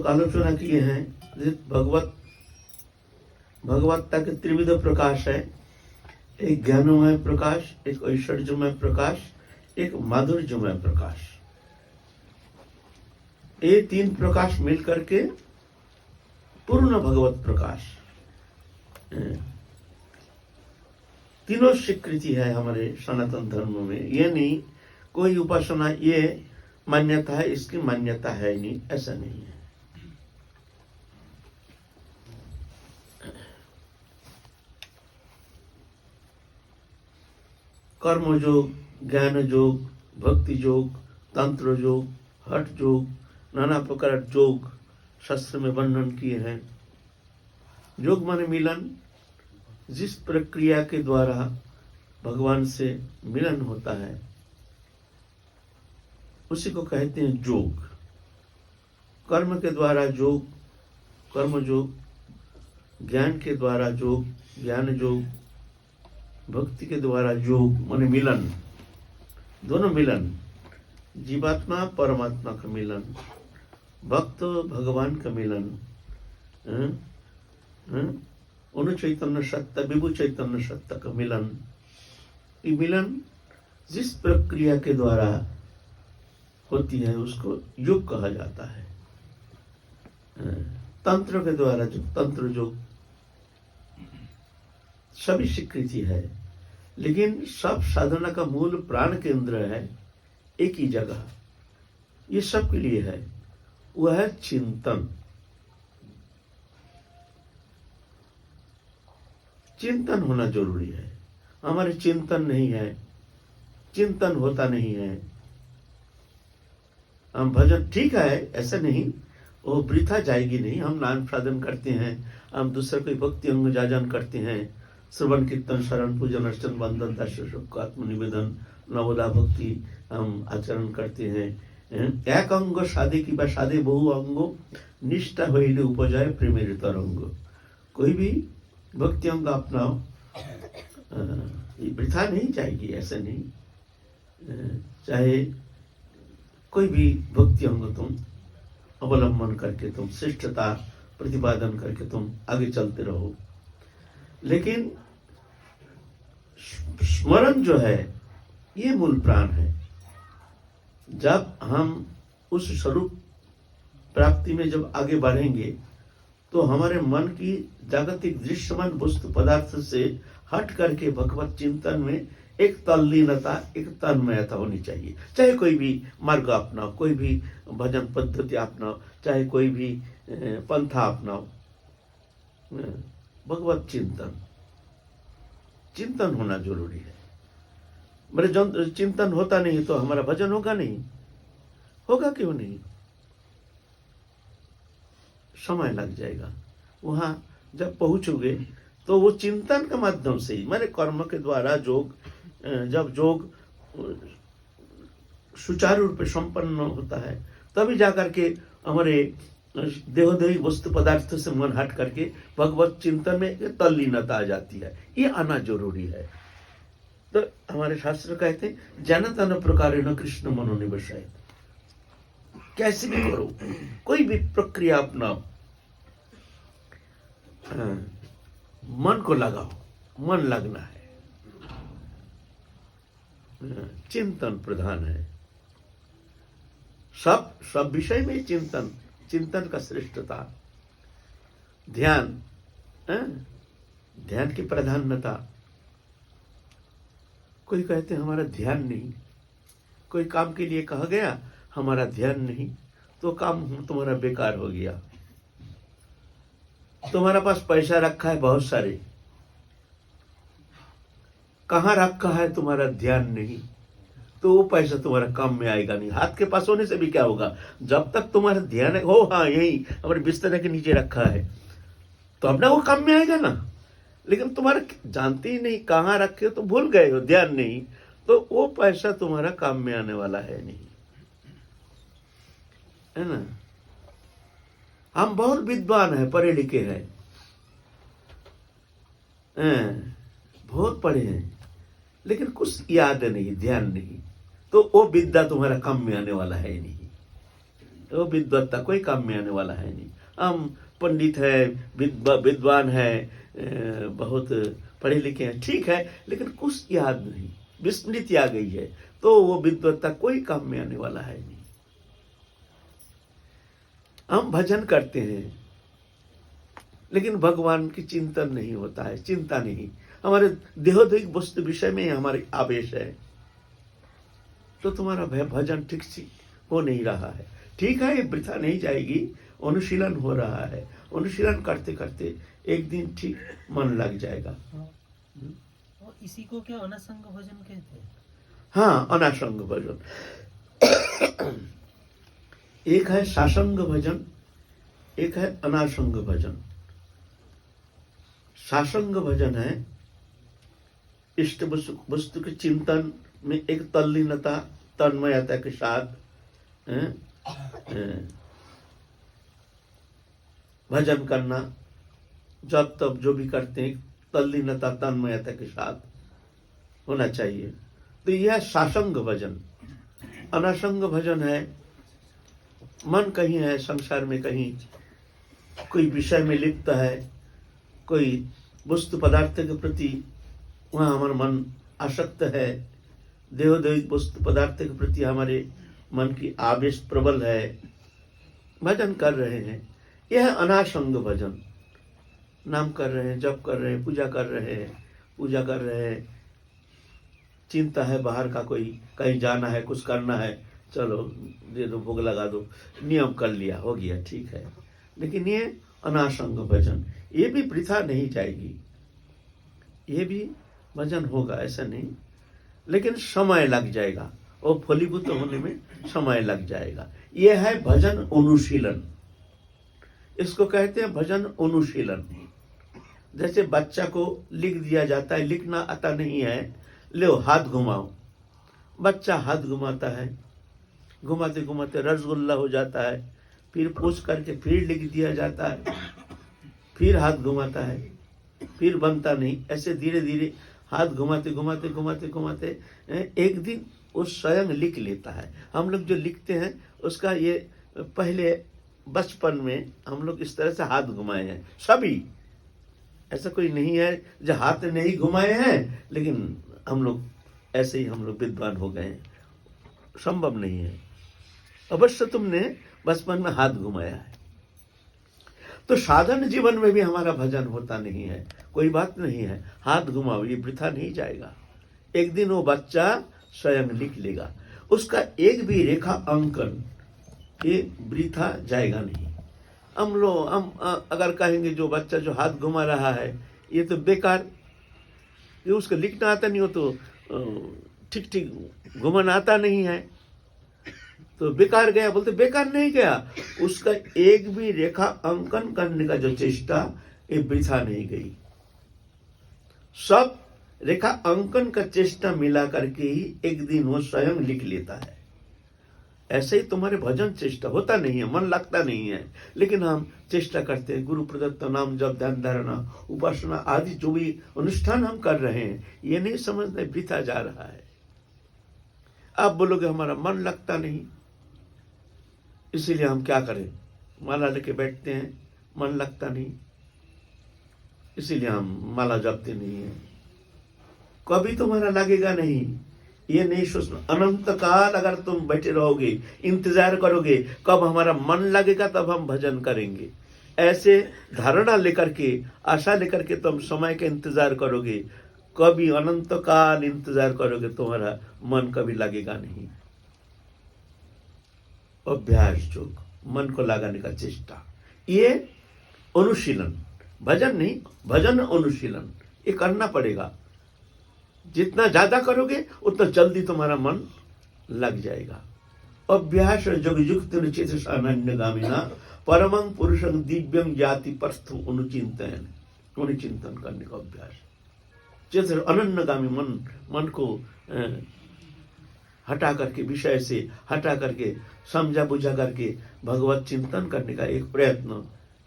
आलोचना किए हैं। भगवत्ता के त्रिविध प्रकाश है, एक ज्ञानमय प्रकाश, एक ऐश्वर्यमय प्रकाश, एक माधुर्यमय प्रकाश। ये तीन प्रकाश मिलकर के पूर्ण भगवत प्रकाश। तीनों स्वीकृति है हमारे सनातन धर्म में। ये नहीं कोई उपासना ये मान्यता है, इसकी मान्यता है नहीं, ऐसा नहीं है। कर्म योग, ज्ञान योग, भक्ति योग, तंत्र योग, हठ योग, नाना प्रकार योग शास्त्र में वर्णन किए हैं। योग माने मिलन, जिस प्रक्रिया के द्वारा भगवान से मिलन होता है उसी को कहते हैं योग। कर्म के द्वारा योग, कर्म योग, ज्ञान के द्वारा योग, ज्ञान योग, भक्ति के द्वारा योग माने मिलन, दोनों मिलन, जीवात्मा परमात्मा का मिलन, भक्त भगवान का मिलन, उन चैतन्य सत्ता विभु चैतन्य सत्ता का मिलन। ये मिलन जिस प्रक्रिया के द्वारा होती है उसको योग कहा जाता है। तंत्र के द्वारा जो तंत्र योग सभी स्वीकृति है, लेकिन सब साधना का मूल प्राण केंद्र है एक ही जगह, ये सब के लिए है, वह है चिंतन। चिंतन होना जरूरी है। हमारे चिंतन नहीं है, चिंतन होता नहीं है। हम भजन ठीक है, ऐसा नहीं, वो वृथा जाएगी नहीं। हम नाम साधन करते हैं, हम दूसरे कोई भक्ति अंग जाजन करते हैं, श्रवण कीर्तन शरण पूजन अर्चन वंदन दास्य आत्मनिवेदन नवदा भक्ति हम आचरण करते हैं। एक अंग साधे की साधे बहु अंगो निष्ठा हईले उपजाए प्रेमेर तरंग। कोई भी भक्ति अंग अपनाओ, वृथा नहीं जाएगी, ऐसा नहीं। चाहे कोई भी भक्ति अंग तुम अवलंबन करके तुम श्रेष्ठता प्रतिपादन करके तुम आगे चलते रहो, लेकिन स्मरण जो है ये मूल प्राण है। जब हम उस स्वरूप प्राप्ति में जब आगे बढ़ेंगे तो हमारे मन की जागतिक दृश्यमान वस्तु पदार्थ से हट करके भगवत चिंतन में एक तल्लीनता, एक तन्मयता होनी चाहिए। चाहे कोई भी मार्ग अपनाओ, कोई भी भजन पद्धति अपनाओ, चाहे कोई भी पंथा अपनाओ, भगवत चिंतन, चिंतन होना जरूरी है। मेरे जब चिंतन होता नहीं तो हमारा भजन होगा नहीं। होगा क्यों नहीं? समय लग जाएगा। वहां जब पहुंचोगे तो वो चिंतन के माध्यम से ही, मेरे कर्म के द्वारा योग, जब योग सुचारू रूप से संपन्न होता है तभी जाकर के हमारे देहोदेही वस्तु पदार्थ से मन हट करके भगवत चिंतन में तल्लीनता आ जाती है। ये आना जरूरी है। तो हमारे शास्त्र कहते हैं जनतन प्रकार न कृष्ण मनोनिवेशाय। कैसे भी करो, कोई भी प्रक्रिया अपनाओ, मन को लगाओ, मन लगना है। चिंतन प्रधान है। सब विषय में चिंतन, चिंतन का श्रेष्ठता, ध्यान, ध्यान की प्राधान्यता। कोई कहते हैं हमारा ध्यान नहीं, कोई काम के लिए कहा गया हमारा ध्यान नहीं, तो काम तुम्हारा बेकार हो गया। तुम्हारा पास पैसा रखा है बहुत सारे, कहाँ रखा है तुम्हारा ध्यान नहीं, तो वो पैसा तुम्हारा काम में आएगा नहीं। हाथ के पास होने से भी क्या होगा, जब तक तुम्हारा ध्यान है हो हाँ यही हमारे बिस्तर के नीचे रखा है तो अपना वो काम में आएगा ना। लेकिन तुम्हारा जानते ही नहीं कहाँ रखे हो, तो भूल गए हो, ध्यान नहीं, तो वो पैसा तुम्हारा काम में आने वाला है नहीं, है ना। हम बहुत विद्वान हैं, पढ़े लिखे हैं, बहुत पढ़े हैं, लेकिन कुछ याद नहीं, ध्यान नहीं, तो वो विद्या तुम्हारा काम में आने वाला है नहीं। वो विद्वत्ता कोई काम में आने वाला है नहीं। हम पंडित है, विद्वान है, बहुत पढ़े लिखे हैं, ठीक है, लेकिन कुछ याद नहीं, विस्मृति आ गई है, तो वो विद्वत्ता कोई काम में आने वाला है नहीं। हम भजन करते हैं लेकिन भगवान की चिंतन नहीं होता है, चिंता नहीं, हमारे देहोदैहिक वस्तु विषय में हमारे आवेश है, तो तुम्हारा भजन ठीक से हो नहीं रहा है। ठीक है, ये वृथा नहीं जाएगी, अनुशीलन हो रहा है, अनुशीलन करते करते एक दिन ठीक मन लग जाएगा। और इसी को क्या अनासंग भजन कहते हैं? हाँ, अनासंग भजन। एक है सासंग भजन, एक है अनासंग भजन। सासंग भजन है इष्ट वस्तु के चिंतन में एक तल्लीनता, तन्मयता के साथ भजन करना, जब तब जो भी करते हैं तल्लीनता, तन्मयता के साथ होना चाहिए। तो यह सासंग भजन। अनासंग भजन है मन कहीं है संसार में, कहीं कोई विषय में लिप्त है, कोई वस्तु पदार्थ के प्रति वहाँ हमारा मन आसक्त है, देहोदैहिक वस्तु पदार्थ के प्रति हमारे मन की आवेश प्रबल है, भजन कर रहे हैं, यह अनासंग भजन। नाम कर रहे हैं, जप कर रहे हैं, पूजा कर रहे हैं, चिंता है बाहर का, कोई कहीं जाना है, कुछ करना है, चलो दे दो, भोग लगा दो, नियम कर लिया, हो गया, ठीक है। लेकिन ये अनासंग भजन, ये भी वृथा नहीं जाएगी, ये भी भजन होगा, ऐसा नहीं, लेकिन समय लग जाएगा, और फलीभूत होने में समय लग जाएगा। यह है भजन अनुशीलन, इसको कहते हैं भजन अनुशीलन। जैसे बच्चा को लिख दिया जाता है, लिखना आता नहीं है, लो हाथ घुमाओ, बच्चा हाथ घुमाता है, घुमाते घुमाते रसगुल्ला हो जाता है, फिर पूछ करके फिर लिख दिया जाता है, फिर हाथ घुमाता है, फिर बनता नहीं, ऐसे धीरे धीरे हाथ घुमाते घुमाते घुमाते घुमाते एक दिन वो स्वयं लिख लेता है। हम लोग जो लिखते हैं उसका ये पहले बचपन में हम लोग इस तरह से हाथ घुमाए हैं सभी, ऐसा कोई नहीं है जो हाथ नहीं घुमाए हैं, लेकिन हम लोग ऐसे ही हम लोग विद्वान हो गए हैं, संभव नहीं है। अवश्य तुमने बचपन में हाथ घुमाया है। तो साधन जीवन में भी हमारा भजन होता नहीं है, कोई बात नहीं है, हाथ घुमाओ, ये वृथा नहीं जाएगा। एक दिन वो बच्चा स्वयं लिख लेगा, उसका एक भी रेखा अंकन ये वृथा जाएगा नहीं। हम अगर कहेंगे जो बच्चा जो हाथ घुमा रहा है ये तो बेकार, ये उसको लिखना आता नहीं हो, तो ठीक ठीक घुमाना आता नहीं है, तो बेकार गया। बोलते बेकार नहीं गया, उसका एक भी रेखा अंकन करने का जो चेष्टा ये वृथा नहीं गई। सब रेखा अंकन का चेष्टा मिला करके ही एक दिन वो स्वयं लिख लेता है। ऐसे ही तुम्हारे भजन चेष्टा होता नहीं है, मन लगता नहीं है, लेकिन हम चेष्टा करते हैं। गुरु प्रदत्त नाम जप, ध्यान धारणा, उपासना आदि जो भी अनुष्ठान हम कर रहे हैं, ये नहीं समझते वृथा जा रहा है। आप बोलोगे हमारा मन लगता नहीं, इसीलिए हम क्या करें, माला लेके बैठते हैं, मन लगता नहीं, इसीलिए हम माला जपते नहीं है। कभी तुम्हारा लगेगा नहीं, ये नहीं सोचना। अनंत काल अगर तुम बैठे रहोगे, इंतजार करोगे कब हमारा मन लगेगा तब हम भजन करेंगे, ऐसे धारणा लेकर के, आशा लेकर के तुम समय का इंतजार करोगे, कभी अनंत काल इंतजार करोगे, तुम्हारा मन कभी लगेगा नहीं। अभ्यास योग, मन को लगाने का चेष्टा, ये अनुशीलन, भजन नहीं, भजन अनुशीलन, ये करना पड़ेगा। जितना ज्यादा करोगे उतना जल्दी तुम्हारा मन लग जाएगा। अभ्यास योग युक्त निश्चित सामान्यगामिना परमं पुरुषं दिव्यं जाति परस्थु अनुचिंतन, अनुचिंतन करने का अभ्यास। जैसे अनन्यगामी मन को हटा करके, विषय से हटा करके, समझा बुझा करके भगवत चिंतन करने का एक प्रयत्न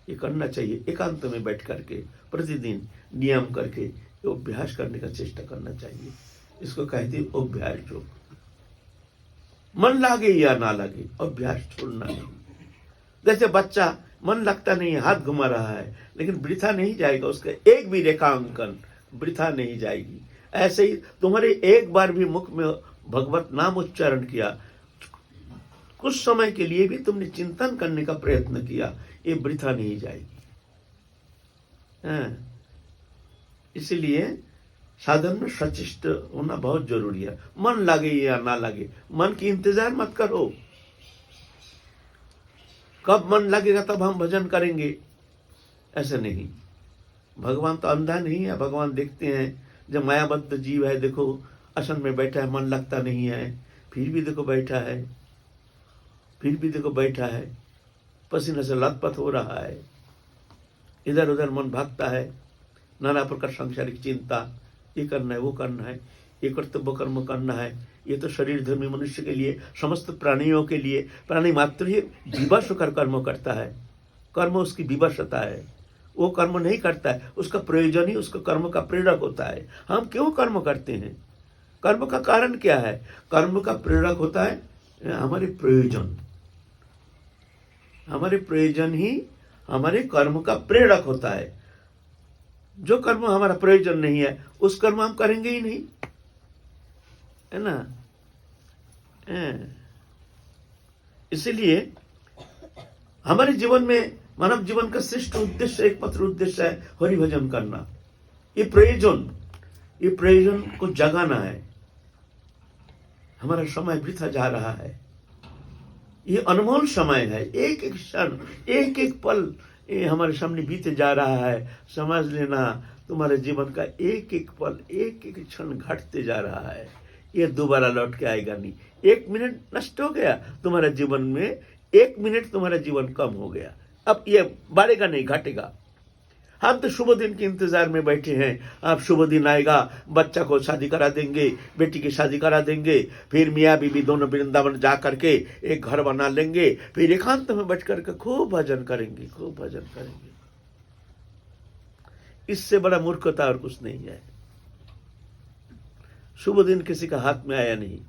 ये करना चाहिए। एकांत में बैठ करके प्रतिदिन नियम करके अभ्यास करने का चेष्टा करना चाहिए। इसको कहते हैं अभ्यास योग। मन लागे या ना लगे, अभ्यास छोड़ना नहीं। जैसे बच्चा मन लगता नहीं है, हाथ घुमा रहा है, लेकिन वृथा नहीं जाएगा, उसका एक भी रेखांकन वृथा नहीं जाएगी। ऐसे ही तुम्हारे एक बार भी मुख में भगवत नाम उच्चारण किया, कुछ समय के लिए भी तुमने चिंतन करने का प्रयत्न किया, ये वृथा नहीं जाएगी। इसलिए साधन में सचेष्ट होना बहुत जरूरी है। मन लगे या ना लगे, मन की इंतजार मत करो, कब मन लगेगा तब हम भजन करेंगे, ऐसे नहीं। भगवान तो अंधा नहीं है, भगवान देखते हैं। जब मायाबद्ध जीव है, देखो आसन में बैठा है, मन लगता नहीं है, फिर भी देखो बैठा है, फिर भी देखो बैठा है, पसीने से लथपथ हो रहा है, इधर उधर मन भागता है, नाना प्रकार सांसारिक चिंता, ये करना है, वो करना है, ये कर्तव्य कर्म करना है। ये तो शरीर धर्मी मनुष्य के लिए, समस्त प्राणियों के लिए, प्राणी मात्र ही विवश होकर कर्म करता है। कर्म उसकी विवशता है, वो कर्म नहीं करता है, उसका प्रयोजन ही उसका कर्म का प्रेरक होता है। हम क्यों कर्म करते हैं? कर्म का कारण क्या है? कर्म का प्रेरक होता है हमारे प्रयोजन। हमारे प्रयोजन ही हमारे कर्म का प्रेरक होता है। जो कर्म हमारा प्रयोजन नहीं है, उस कर्म हम करेंगे ही नहीं, है ना। इसलिए हमारे जीवन में, मानव जीवन का श्रेष्ठ उद्देश्य, एकमात्र उद्देश्य है हरि भजन करना। ये प्रयोजन को जगाना है। हमारा समय वृथा जा रहा है, ये अनमोल समय है। एक एक क्षण, एक एक पल ये हमारे सामने बीते जा रहा है। समझ लेना, तुम्हारे जीवन का एक एक पल, एक एक क्षण घटते जा रहा है, ये दोबारा लौट के आएगा नहीं। 1 मिनट नष्ट हो गया तुम्हारे जीवन में, 1 मिनट तुम्हारा जीवन कम हो गया, अब ये बढ़ेगा नहीं, घटेगा। हम तो शुभ दिन के इंतजार में बैठे हैं, अब शुभ दिन आएगा, बच्चा को शादी करा देंगे, बेटी की शादी करा देंगे, फिर मियाँ बीबी दोनों वृंदावन जा करके एक घर बना लेंगे, फिर एकांत में बैठ करके खूब भजन करेंगे, खूब भजन करेंगे। इससे बड़ा मूर्खता और कुछ नहीं है। शुभ दिन किसी का हाथ में आया नहीं।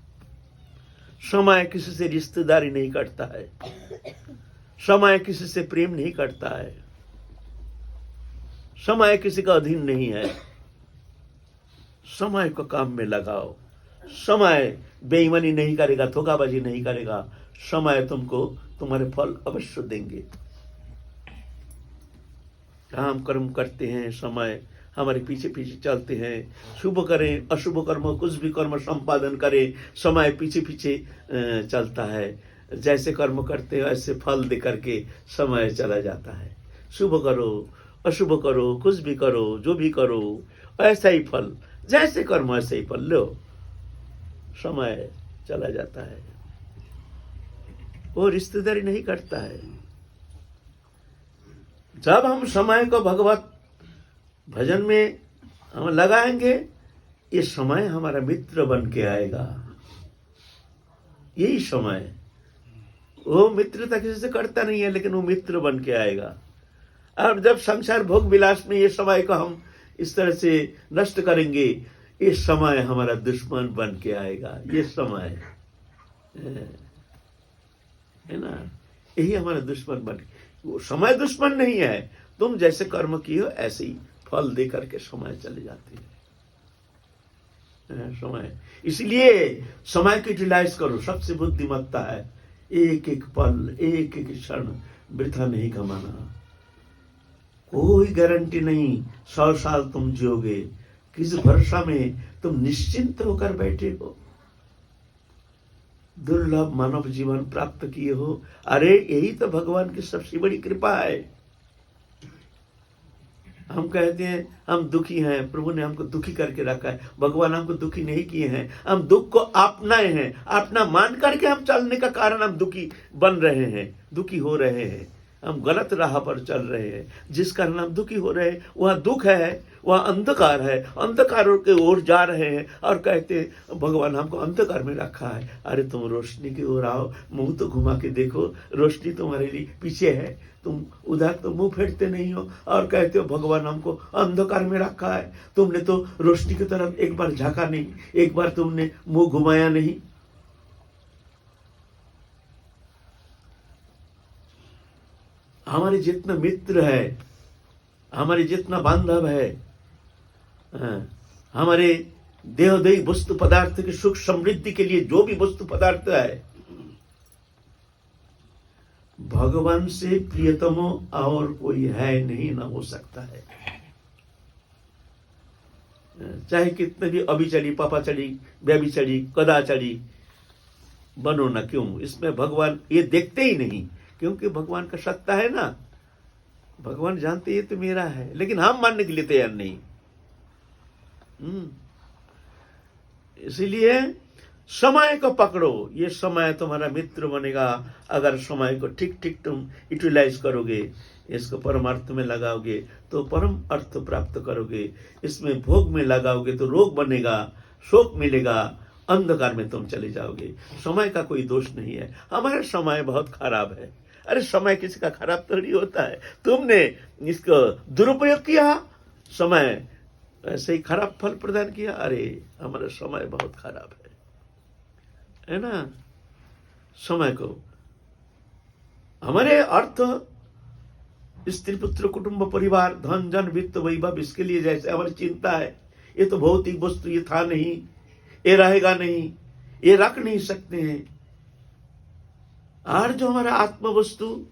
समय किसी से रिश्तेदारी नहीं करता है, समय किसी से प्रेम नहीं करता है, समय किसी का अधीन नहीं है। समय को काम में लगाओ। समय बेईमानी नहीं करेगा, धोखाबाजी नहीं करेगा। समय तुमको तुम्हारे फल अवश्य देंगे। काम कर्म करते हैं, समय हमारे पीछे पीछे चलते हैं। शुभ करें अशुभ कर्म, कुछ भी कर्म संपादन करें, समय पीछे पीछे चलता है। जैसे कर्म करते हैं ऐसे फल दे करके समय चला जाता है। शुभ करो अशुभ करो, कुछ भी करो, जो भी करो, ऐसा ही फल, जैसे कर्म ऐसे ही फल लो, समय चला जाता है। वो रिश्तेदारी नहीं करता है। जब हम समय को भगवत भजन में हम लगाएंगे, ये समय हमारा मित्र बन के आएगा। यही समय, वो मित्रता किसी से करता नहीं है, लेकिन वो मित्र बन के आएगा। और जब संसार भोग विलास में ये समय को हम इस तरह से नष्ट करेंगे, ये समय हमारा दुश्मन बन के आएगा। ये समय है ना, यही हमारा दुश्मन बन के, वो समय दुश्मन नहीं है। तुम जैसे कर्म किए हो ऐसे ही फल दे करके समय चले जाती है समय। इसलिए समय की यूटिलाइज करो, सबसे बुद्धिमत्ता है। एक एक पल, एक एक क्षण वृथा नहीं कमाना। कोई गारंटी नहीं 100 साल तुम जियोगे, किस भरोसा में तुम निश्चिंत होकर बैठे हो। दुर्लभ मानव जीवन प्राप्त किए हो। अरे यही तो भगवान की सबसे बड़ी कृपा है। हम कहते हैं हम दुखी हैं, प्रभु ने हमको दुखी करके रखा है। भगवान हमको दुखी नहीं किए हैं, हम दुख को अपनाए हैं। अपना मान करके हम चलने का कारण हम दुखी बन रहे हैं, दुखी हो रहे हैं। हम गलत राह पर चल रहे हैं, जिस कारण हम दुखी हो रहे हैं। वहाँ दुख है, वहाँ अंधकार है, अंधकार के ओर जा रहे हैं और कहते हैं भगवान हमको अंधकार में रखा है। अरे तुम रोशनी की ओर आओ, मुंह तो घुमा के देखो, रोशनी तुम्हारे लिए पीछे है, तुम उधर तो मुंह फेरते नहीं हो और कहते हो भगवान हमको अंधकार में रखा है। तुमने तो रोशनी की तरफ एक बार झांका नहीं, एक बार तुमने मुंह घुमाया नहीं। हमारे जितना मित्र है, हमारे जितना बांधव है, हमारे देहदेही वस्तु पदार्थ के सुख समृद्धि के लिए जो भी वस्तु पदार्थ है, भगवान से प्रियतम और कोई है नहीं, ना हो सकता है। चाहे कितने भी अभिचरी, पापाचरी, व्यभिचरी, कदाचरी बनो ना क्यों, इसमें भगवान ये देखते ही नहीं, क्योंकि भगवान का सत्ता है ना। भगवान जानते ये तो मेरा है, लेकिन हम मानने के लिए तैयार नहीं। इसीलिए समय को पकड़ो, ये समय तुम्हारा मित्र बनेगा। अगर समय को ठीक ठीक तुम यूटिलाइज करोगे, इसको परमार्थ में लगाओगे तो परम अर्थ प्राप्त करोगे। इसमें भोग में लगाओगे तो रोग बनेगा, शोक मिलेगा, अंधकार में तुम चले जाओगे। समय का कोई दोष नहीं है। हमारा समय बहुत खराब है। अरे समय किसी का खराब थोड़ी होता है। तुमने इसको दुरुपयोग किया, समय ऐसे ही खराब फल प्रदान किया। अरे हमारा समय बहुत खराब है ना। समय को हमारे अर्थ स्त्री पुत्र कुटुंब परिवार धन जन वित्त वैभव, इसके लिए जैसे हमारी चिंता है, ये तो भौतिक वस्तु, ये था नहीं, ये रहेगा नहीं, ये रख नहीं सकते हैं। और जो हमारा आत्म वस्तु,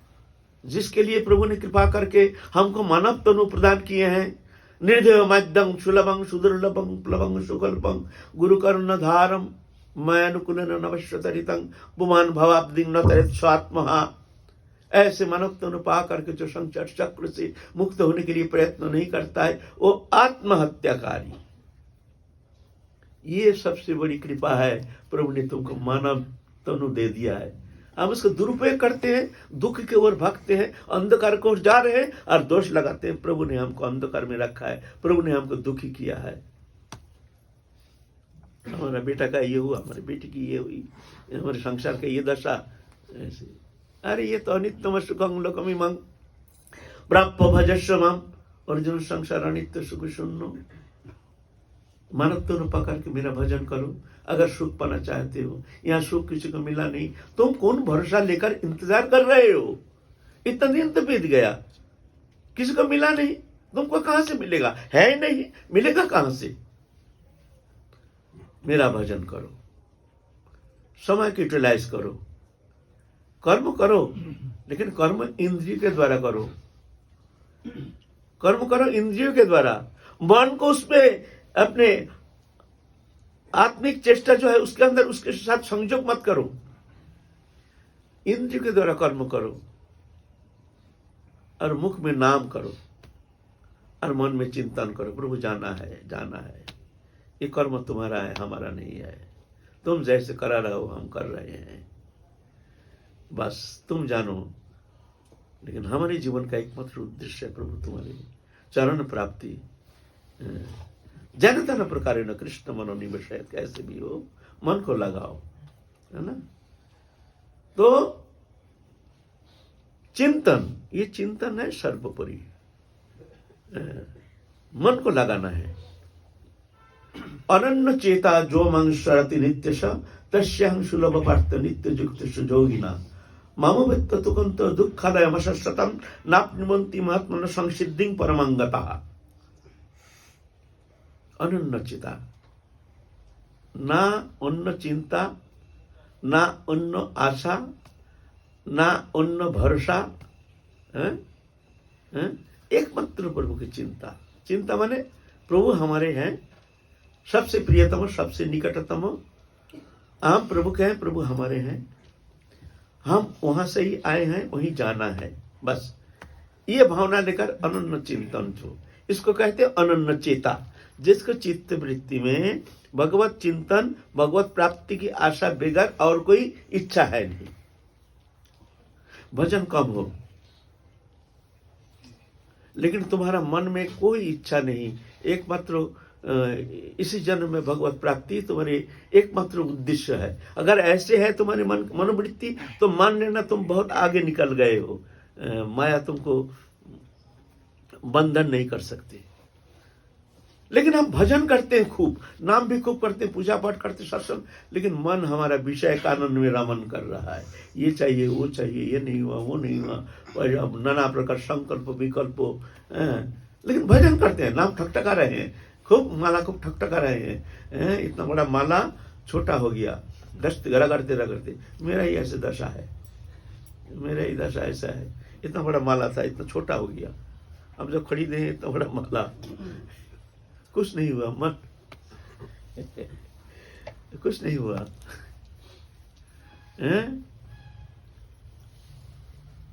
जिसके लिए प्रभु ने कृपा करके हमको मानव तनु प्रदान किए हैं, निर्देव मध्यम सुलभं सुदुर्लभं प्लवं सुकल्पं गुरुकर्ण धारम मयानुकुलन नवश्वतरितं पुमान भवाब्दिं न तरेत स्वात्महा। ऐसे मानव तनु पा करके जो संसार चक्र से मुक्त होने के लिए प्रयत्न नहीं करता है, वो आत्महत्याकारी। ये सबसे बड़ी कृपा है, प्रभु ने तुमको मानव तनु दे दिया है। हम उसको दुरुपयोग करते हैं, दुख की ओर भागते हैं, अंधकार को जा रहे हैं और दोष लगाते हैं। प्रभु ने हमको अंधकार में रखा है, प्रभु ने हमको दुखी किया है। हमारा बेटा का ये हुआ, हमारी बेटी की ये हुई, हमारे संसार का ये दशा ऐसे। अरे ये तो अनित्यम सुखं लोकमिमं प्राप्य भजस्व माम। अर्जुन संसार अनित्य सुख सुनो। मानव तो पकड़ के मेरा भजन करो। अगर सुख पाना चाहते हो, यहाँ सुख किसी को मिला नहीं, तुम कौन भरोसा लेकर इंतजार कर रहे हो? इतना दिन तो बीत गया, किसी को मिला नहीं, तुमको कहां से मिलेगा? है ही नहीं, मिलेगा कहां से? मेरा भजन करो, समय को यूटिलाइज करो, कर्म करो, लेकिन कर्म इंद्रिय के द्वारा करो। कर्म करो इंद्रियों के द्वारा, मन को उसमें अपने आत्मिक चेष्टा जो है उसके अंदर उसके साथ संयोग मत करो। इंद्रिय के द्वारा कर्म करो और मुख में नाम करो और मन में चिंतन करो, प्रभु जाना है, जाना है। ये कर्म तुम्हारा है, हमारा नहीं है। तुम जैसे करा रहे हो हम कर रहे हैं, बस तुम जानो। लेकिन हमारे जीवन का एकमात्र उद्देश्य है प्रभु तुम्हारे चरण प्राप्ति। जन तन प्रकार न कृष्ण मनोनिवेशयत, कैसे भी हो मन को लगाओ, है ना। तो चिंतन, ये चिंतन है सर्वोपरि, मन को लगाना है। अनन्य चेता जो मां शरति नित्यश तस्याहं सुलभ पार्थ नित्य युक्त सुजोगिना माम वित्त तुकंत दुःखालयम शतम नाप्नुवन्ति महात्मन संसिद्धिं परमंगतः। अनन्य चिता, ना अन्य चिंता, ना अन्य आशा, ना अन्य भरोसा, एकमात्र प्रभु की चिंता। चिंता माने प्रभु हमारे हैं, सबसे प्रियतम, सबसे निकटतम। हम प्रभु के हैं, प्रभु हमारे हैं, हम वहां से ही आए हैं, वहीं जाना है, बस ये भावना लेकर अनन्य चिंतन, जो इसको कहते हैं अनन्य चेता, जिसको चित्त वृत्ति में भगवत चिंतन, भगवत प्राप्ति की आशा बगैर और कोई इच्छा है नहीं। भजन कम हो, लेकिन तुम्हारा मन में कोई इच्छा नहीं, एकमात्र इसी जन्म में भगवत प्राप्ति तुम्हारे एकमात्र उद्देश्य है। अगर ऐसे है तुम्हारी मनोवृत्ति, तो मान लेना तुम बहुत आगे निकल गए हो। माया तुमको बंधन नहीं कर सकती। लेकिन हम भजन करते हैं खूब, नाम भी खूब करते हैं, पूजा पाठ करते हैं, सत्संग, लेकिन मन हमारा विषय कानून में रमन कर रहा है। ये चाहिए, वो चाहिए, ये नहीं हुआ, वो नहीं हुआ, और अब नाना प्रकार संकल्प विकल्प, लेकिन भजन करते हैं, नाम ठकठका रहे हैं, खूब माला खूब ठकठका रहे हैं। इतना बड़ा माला छोटा हो गया, दस्त रगड़ते रगड़ते। मेरा ही ऐसे दशा है, मेरा ही दशा ऐसा है। इतना बड़ा माला था, इतना छोटा हो गया। अब जब खरीदे इतना बड़ा माला, कुछ नहीं हुआ, मन कुछ नहीं हुआ।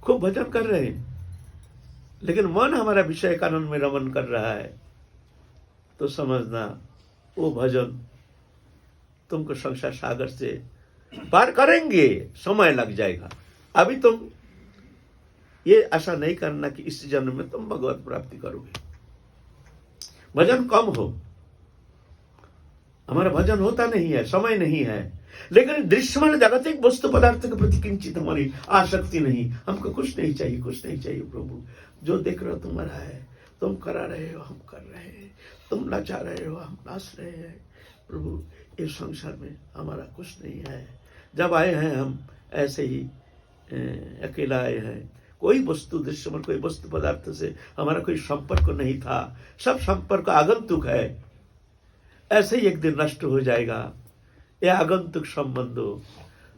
खूब भजन कर रहे हैं, लेकिन मन हमारा विषय कानून में रमन कर रहा है, तो समझना वो भजन तुमको संसार सागर से पार करेंगे, समय लग जाएगा। अभी तुम ये आशा नहीं करना कि इस जन्म में तुम भगवत प्राप्ति करोगे। भजन कम हो, हमारा भजन होता नहीं है, समय नहीं है, लेकिन दृश्यमान जागतिक वस्तु पदार्थ के प्रति किंचित हमारी आसक्ति नहीं। हमको कुछ नहीं चाहिए, कुछ नहीं चाहिए प्रभु। जो देख रहे हो तुम्हारा है, तुम करा रहे हो, हम कर रहे हैं, तुम नाचा रहे हो, हम नाच रहे हैं। प्रभु इस संसार में हमारा कुछ नहीं है। जब आए हैं हम ऐसे ही अकेला आए हैं, कोई वस्तु दृश्य में, कोई वस्तु पदार्थ से हमारा कोई संपर्क नहीं था, सब संपर्क आगंतुक है। ऐसे ही एक दिन नष्ट हो जाएगा यह आगंतुक संबंधो।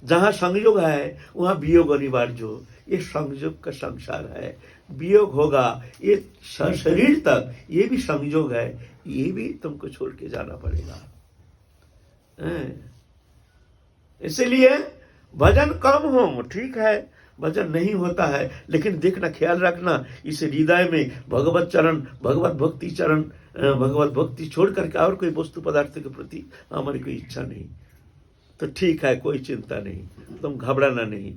जहां संयोग है वहां वियोग अनिवार्य हो। ये संयोग का संसार है, वियोग होगा। ये शरीर तक ये भी संयोग है, ये भी तुमको छोड़ के जाना पड़ेगा। इसलिए भजन कम हो, ठीक है, भजन नहीं होता है, लेकिन देखना, ख्याल रखना, इस हृदय में भगवत चरण, भगवत भक्ति चरण, भगवत भक्ति छोड़ करके और कोई वस्तु पदार्थ के प्रति हमारी कोई इच्छा नहीं। तो ठीक है, कोई चिंता नहीं, तुम घबराना नहीं,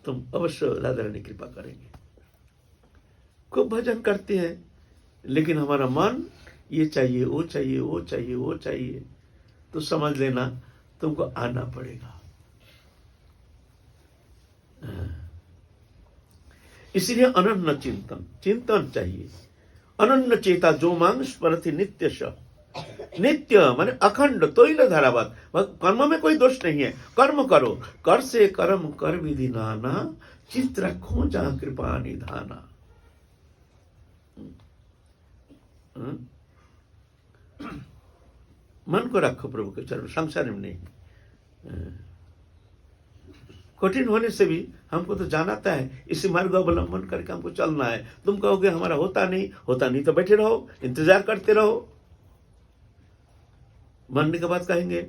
तुम अवश्य राधा रानी कृपा करेंगे। खूब भजन करते हैं, लेकिन हमारा मन ये चाहिए, वो चाहिए, वो चाहिए, वो चाहिए, तो समझ लेना तुमको आना पड़ेगा। इसलिए अनन्य चिंतन, चिंतन चाहिए। अनन्य चेता जो मांग स्मरति नित्य श, नित्य माने अखंड, तोइल धारावत। कर्म में कोई दोष नहीं है, कर्म करो, कर से कर्म कर विधि नाना, चित्त रखो जहां कृपा निधाना। मन को रखो प्रभु के चरण, संसार में नहीं। कठिन होने से भी हमको तो जानाता है, इसी मार्ग अवलंबन करके हमको चलना है। तुम कहोगे हमारा होता नहीं, होता नहीं तो बैठे रहो, इंतजार करते रहो। मरने के बाद कहेंगे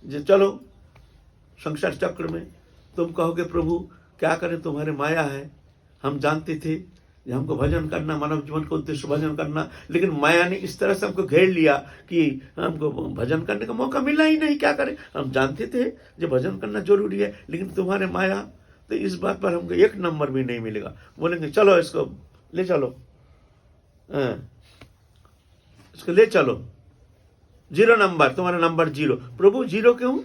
जो चलो संसार चक्र में, तुम कहोगे प्रभु क्या करें, तुम्हारे माया है। हम जानते थे हमको भजन करना, मानव जीवन का उद्देश्य भजन करना, लेकिन माया ने इस तरह से हमको घेर लिया कि हमको भजन करने का मौका मिला ही नहीं। क्या करें, हम जानते थे जो भजन करना जरूरी है, लेकिन तुम्हारे माया, तो इस बात पर हमको एक नंबर भी नहीं मिलेगा। बोलेंगे चलो इसको ले चलो, इसको ले चलो, 0 नंबर, तुम्हारा नंबर 0। प्रभु 0 क्यों?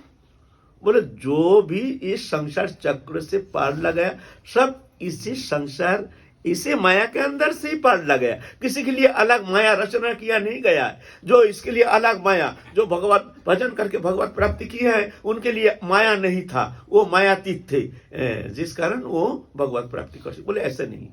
बोले जो भी इस संसार चक्र से पार लगाया, सब इसी संसार, इसे माया के अंदर से ही पार लगाया। किसी के लिए अलग माया रचना किया नहीं गया है। जो इसके लिए अलग माया, जो भगवत भजन करके भगवत प्राप्ति की है, उनके लिए माया नहीं था, वो मायातीत थे, जिस कारण वो भगवत प्राप्ति कर सके। बोले ऐसा नहीं,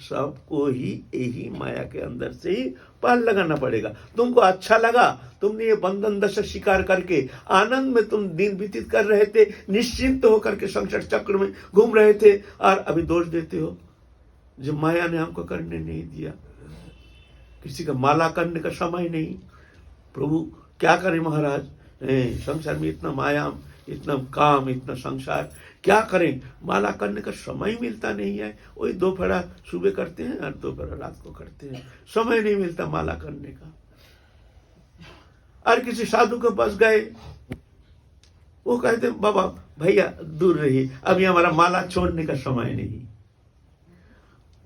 सबको ही यही माया के अंदर से ही पार लगाना पड़ेगा। तुमको अच्छा लगा, तुमने ये बंधन दशा शिकार करके आनंद में तुम दिन व्यतीत कर रहे थे, निश्चिंत होकर के संसार चक्र में घूम रहे थे, और अभी दोष देते हो जो माया ने हमको करने नहीं दिया। किसी का माला करने का समय नहीं। प्रभु क्या करें महाराज, संसार में इतना माया, इतना काम, इतना संसार, क्या करें, माला करने का समय मिलता नहीं है। वही दोपहर सुबह करते हैं और दोपहर रात को करते हैं, समय नहीं मिलता माला करने का। और किसी साधु के पास गए, वो कहते बाबा भैया दूर रहिए, अभी हमारा माला छोड़ने का समय नहीं।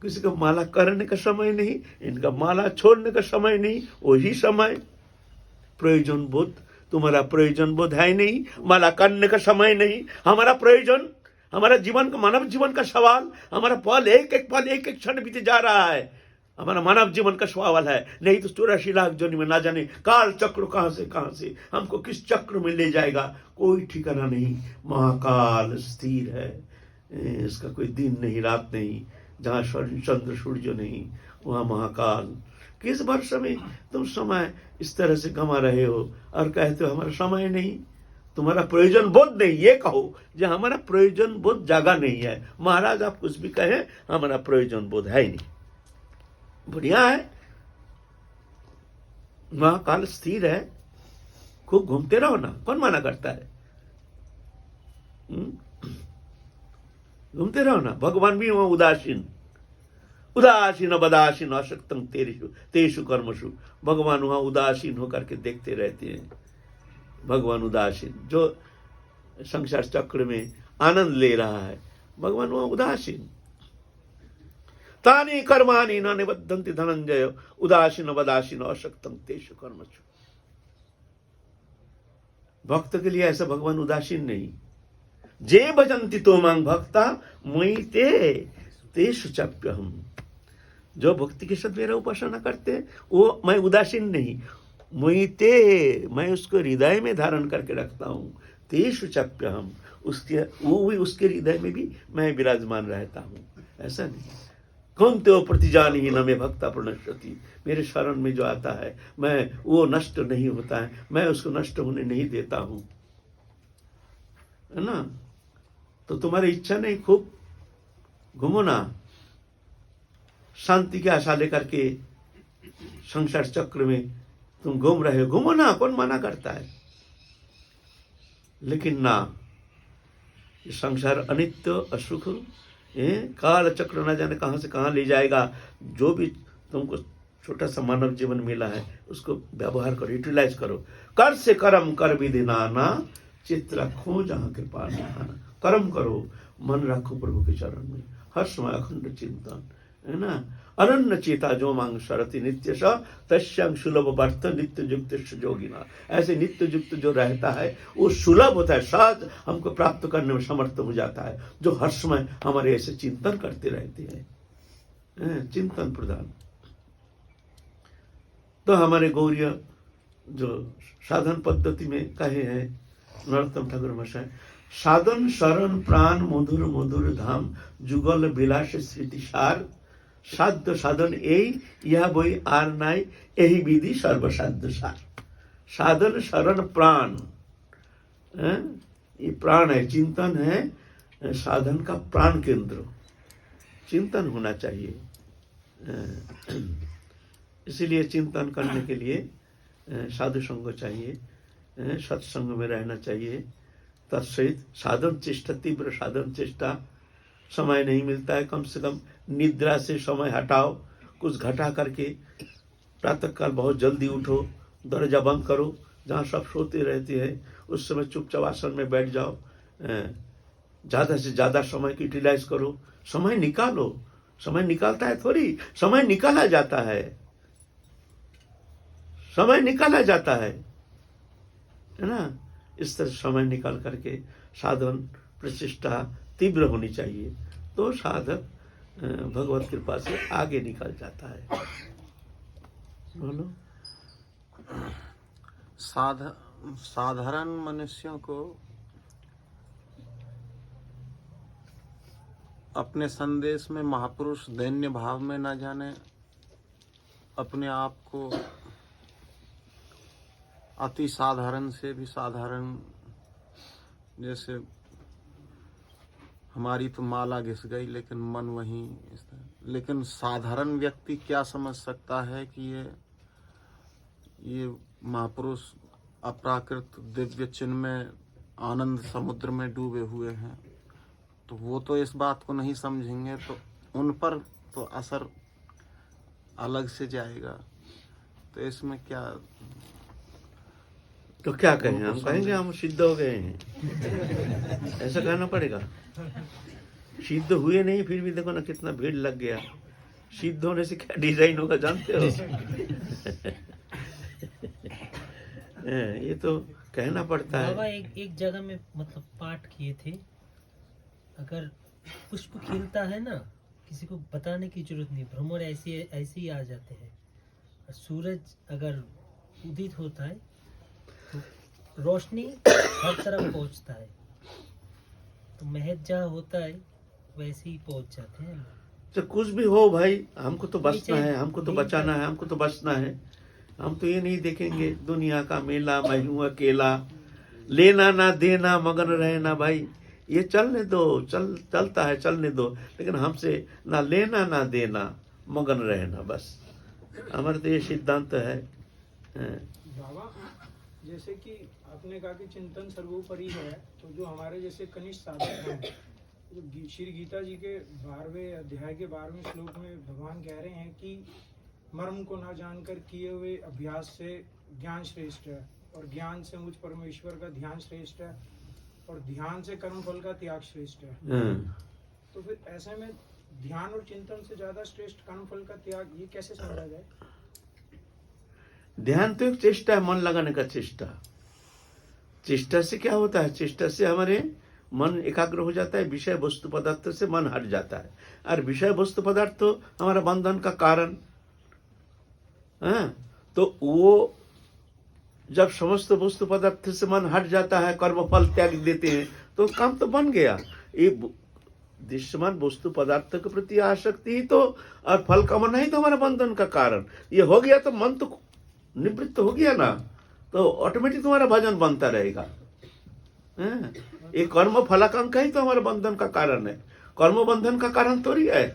किसी का माला करने का समय नहीं, इनका माला छोड़ने का समय नहीं। वही समय प्रयोजन बोध, तुम्हारा प्रयोजन बोध है नहीं, माला करने का समय नहीं। हमारा प्रयोजन, हमारा जीवन का, मानव जीवन का सवाल, हमारा पल, एक एक पल, एक एक क्षण बीते जा रहा है। हमारा मानव जीवन का सवाल है, नहीं तो 84 लाख जोनि में ना जाने काल चक्र कहां से हमको किस चक्र में ले जाएगा, कोई ठिकाना नहीं। महाकाल स्थिर है, इसका कोई दिन नहीं रात नहीं। जहां चंद्र सूर्य नहीं वहां महाकाल। किस वर्ष में तुम समय इस तरह से गंवा रहे हो और कहते हो हमारा समय नहीं, तुम्हारा प्रयोजन बोध नहीं। ये कहो जो हमारा प्रयोजन बोध जागा नहीं है। महाराज आप कुछ भी कहें, हमारा प्रयोजन बोध है ही नहीं। बढ़िया है, महाकाल स्थिर है, खूब घूमते रहो ना, कौन मना करता है? घूमते रहो ना। भगवान भी वहां उदासीन बदासीन अशक्तम तेषु कर्मसु। भगवान वहां उदासीन होकर के देखते रहते हैं। भगवान उदासीन, जो संसार चक्र में आनंद ले रहा है, भगवान वहां उदासीन। तानि कर्माणि न निबद्धन्ति धनंजय उदासीन बदासीन अशक्तम तेषु कर्मसु। भक्त के लिए ऐसा भगवान उदासीन नहीं। जे भजन्ति तो मांग भक्ता मयि तेषु चाप्यहम्। जो भक्ति के साथ मेरा उपासना करते हैं वो मैं उदासीन नहीं, मैं उसको हृदय में धारण करके रखता हूँ। तेषु चाप्यहम्, उसके हृदय में भी मैं विराजमान रहता हूँ। ऐसा नहीं कौन तो प्रतिजान ही न में भक्ता प्रणश्यति। मेरे शरण में जो आता है मैं वो नष्ट नहीं होता है, मैं उसको नष्ट होने नहीं देता हूँ, है ना। तो तुम्हारी इच्छा नहीं, खूब घूमो ना, शांति की आशा लेकर के संसार चक्र में तुम घूम रहे हो, घूमो ना, कौन मना करता है। लेकिन ना, ये संसार अनित्य असुख, काल चक्र न जाने कहां से कहां ले जाएगा। जो भी तुमको छोटा सा मानव जीवन मिला है उसको व्यवहार करो, यूटिलाइज करो। कर से कर्म कर विधि नाना, चित्त रखो जहां कृपा निधाना। कर्म करो, मन रखो प्रभु के चरण में, हर समय अखंड चिंतन, है ना। अनन्य चेता जो मांग शरति नित्य स तस्यांग सुलभ वर्त नित्य युक्त जोगिना। ऐसे नित्य युक्त जो रहता है वो सुलभ होता है, सहज हमको प्राप्त करने में समर्थ हो जाता है, जो हर समय हमारे ऐसे चिंतन करते रहते हैं, चिंतन प्रधान। तो हमारे गौरीय जो साधन पद्धति में कहे हैं नरोत्तम ठाकुर महाशय, साधन शरण प्राण मधुर मधुर धाम जुगल विलास स्मृति सार साध्य साधन यह वही आर नाई यही विधि सर्वसाध्य सार। साधन शरण प्राण, ये प्राण है, चिंतन है साधन का प्राण केंद्र, चिंतन होना चाहिए। इसीलिए चिंतन करने के लिए साधु संग चाहिए, सत्संग में रहना चाहिए। तत्सहित साधन चेष्टा, तीव्र साधन चेष्टा। समय नहीं मिलता है, कम से कम निद्रा से समय हटाओ, कुछ घटा करके प्रातःकाल बहुत जल्दी उठो, दरवाजा बंद करो, जहाँ सब सोते रहते हैं उस समय चुपचाप आसन में बैठ जाओ, ज़्यादा से ज़्यादा समय की यूटिलाइज करो। समय निकालो, समय निकालता है थोड़ी, समय निकाला जाता है, समय निकाला जाता है ना। इस तरह समय निकाल करके साधन प्रचेष्टा तीव्र होनी चाहिए, तो साधक भगवत कृपा से आगे निकल जाता है। बोलो। साधारण मनुष्यों को अपने संदेश में महापुरुष दैन्य भाव में न जाने, अपने आप को अति साधारण से भी साधारण, जैसे हमारी तो माला घिस गई लेकिन मन वहीं इस तरह। लेकिन साधारण व्यक्ति क्या समझ सकता है कि ये महापुरुष अप्राकृत दिव्य चिन्ह में आनंद समुद्र में डूबे हुए हैं, तो वो तो इस बात को नहीं समझेंगे, तो उन पर तो असर अलग से जाएगा। तो इसमें क्या, तो क्या कहें, हम कहेंगे हम सिद्ध हो गए हैं, ऐसा कहना पड़ेगा। सिद्ध हुए नहीं, फिर भी देखो ना कितना भीड़ लग गया। सिद्ध होने से क्या डिजाइन होगा जानते हो? ये तो कहना पड़ता है। बाबा एक जगह में मतलब पाठ किए थे, अगर पुष्प खिलता है ना किसी को बताने की जरूरत नहीं, भ्रमर ऐसे ही आ जाते हैं। और सूरज अगर उदित होता है तो रोशनी हर तरफ पहुंचता है, तो महज जहाँ होता है वैसे ही पहुंच जाते हैं। तो कुछ भी हो भाई, हमको तो नहीं बचना है, चाहिए। हमको तो नहीं बचाना है, चाहिए। हमको तो बचना है। हम तो ये नहीं देखेंगे दुनिया का मेला, मैं हूं अकेला, लेना ना देना मगन रहना। भाई ये चलने दो, चलता है चलने दो, लेकिन हमसे ना लेना ना देना, मगन रहना। बस हमारे तो ये सिद्धांत है। बाबा, जैसे कि आपने कहा कि चिंतन सर्वोपरि है, तो जो हमारे जैसे कनिष्ठ साधक हैं, तो श्री गीता जी के 12वें अध्याय के 12वें श्लोक में भगवान कह रहे हैं कि मर्म को ना जानकर किए हुए अभ्यास से ज्ञान श्रेष्ठ है, और ज्ञान से मुझ परमेश्वर का ध्यान श्रेष्ठ है, और ध्यान से कर्म फल का त्याग श्रेष्ठ है। तो फिर ऐसे में ध्यान और चिंतन से ज्यादा श्रेष्ठ कर्म फल का त्याग, ये कैसे समझा जाए? ध्यान तो एक चेष्टा है, मन लगाने का चेष्टा। चेष्टा से क्या होता है? चेष्टा से हमारे मन एकाग्र हो जाता है, विषय वस्तु पदार्थ से मन हट जाता है। और विषय वस्तु पदार्थ तो हमारा बंधन का कारण है। तो वो जब समस्त वस्तु पदार्थ से मन हट जाता है, कर्म फल त्याग देते हैं, तो काम तो बन गया। ये दृश्यमान वस्तु पदार्थ के प्रति आसक्ति ही तो, और फल कामना ही तो हमारा बंधन का कारण। ये हो गया तो मन तो निवृत्त हो गया ना, तो ऑटोमेटिक तुम्हारा भजन बनता रहेगा। ये कर्म फलाकांक्षा ही तो हमारे बंधन का कारण है। कर्म बंधन का कारण थोड़ी है,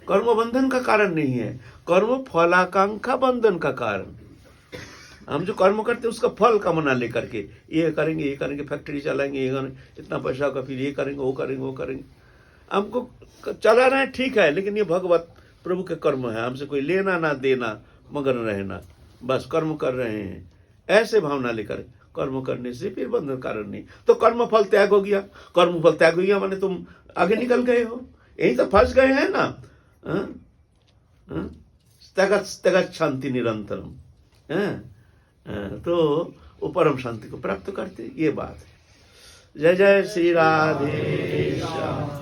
कर्म बंधन का कारण नहीं है, कर्म फलाकांक्षा बंधन का कारण। हम जो कर्म करते हैं उसका फल कामना लेकर के, ये करेंगे, फैक्ट्री चलाएंगे, ये करेंगे, इतना पैसा का, फिर ये करेंगे, वो करेंगे, वो करेंगे। हमको चला रहे हैं, ठीक है, लेकिन ये भगवत प्रभु के कर्म है, हमसे कोई लेना ना देना, मगन रहना, बस कर्म कर रहे हैं, ऐसे भावना लेकर कर्म करने से फिर बंधन कारण नहीं। तो कर्म फल त्याग हो गया, कर्म फल त्याग हो गया माने तुम आगे निकल गए हो, यही तो फंस गए हैं ना। त्यगत शांति निरंतरम, तो वो परम शांति को प्राप्त करते, ये बात है। जय जय श्री राधे श्याम।